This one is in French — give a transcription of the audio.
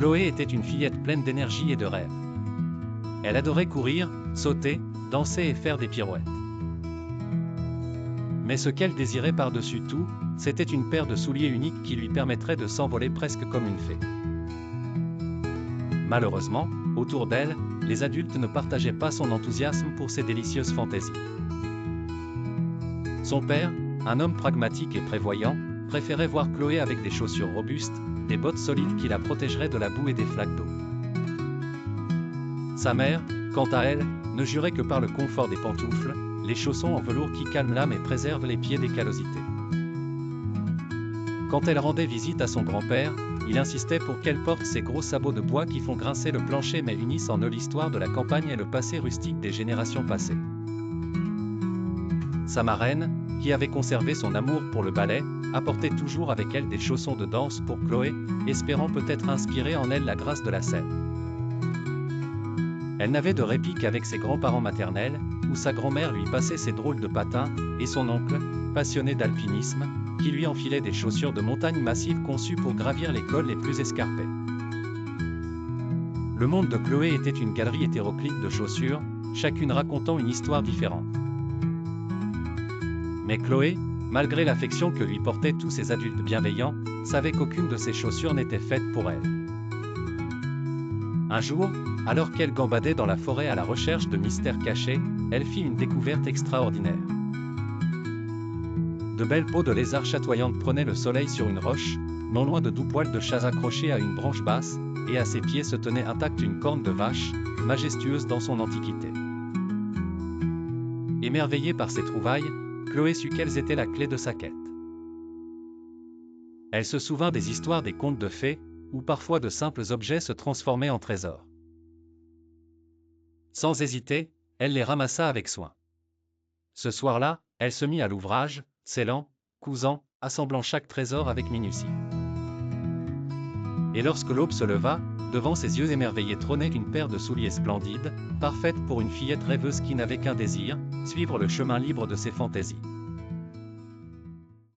Chloé était une fillette pleine d'énergie et de rêves. Elle adorait courir, sauter, danser et faire des pirouettes. Mais ce qu'elle désirait par-dessus tout, c'était une paire de souliers uniques qui lui permettrait de s'envoler presque comme une fée. Malheureusement, autour d'elle, les adultes ne partageaient pas son enthousiasme pour ces délicieuses fantaisies. Son père, un homme pragmatique et prévoyant, préférait voir Chloé avec des chaussures robustes, des bottes solides qui la protégeraient de la boue et des flaques d'eau. Sa mère, quant à elle, ne jurait que par le confort des pantoufles, les chaussons en velours qui calment l'âme et préservent les pieds des callosités. Quand elle rendait visite à son grand-père, il insistait pour qu'elle porte ses gros sabots de bois qui font grincer le plancher mais unissent en eux l'histoire de la campagne et le passé rustique des générations passées. Sa marraine, qui avait conservé son amour pour le ballet, apportait toujours avec elle des chaussons de danse pour Chloé, espérant peut-être inspirer en elle la grâce de la scène. Elle n'avait de répit qu'avec ses grands-parents maternels, où sa grand-mère lui passait ses drôles de patins, et son oncle, passionné d'alpinisme, qui lui enfilait des chaussures de montagne massives conçues pour gravir les cols les plus escarpés. Le monde de Chloé était une galerie hétéroclite de chaussures, chacune racontant une histoire différente. Mais Chloé, malgré l'affection que lui portaient tous ces adultes bienveillants, savait qu'aucune de ces chaussures n'était faite pour elle. Un jour, alors qu'elle gambadait dans la forêt à la recherche de mystères cachés, elle fit une découverte extraordinaire. De belles peaux de lézard chatoyantes prenaient le soleil sur une roche, non loin de doux poils de chat accrochés à une branche basse, et à ses pieds se tenait intacte une corne de vache, majestueuse dans son antiquité. Émerveillée par ces trouvailles, Chloé sut quelles étaient la clé de sa quête. Elle se souvint des histoires des contes de fées, où parfois de simples objets se transformaient en trésors. Sans hésiter, elle les ramassa avec soin. Ce soir-là, elle se mit à l'ouvrage, scellant, cousant, assemblant chaque trésor avec minutie. Et lorsque l'aube se leva, devant ses yeux émerveillés trônait une paire de souliers splendides, parfaite pour une fillette rêveuse qui n'avait qu'un désir, suivre le chemin libre de ses fantaisies.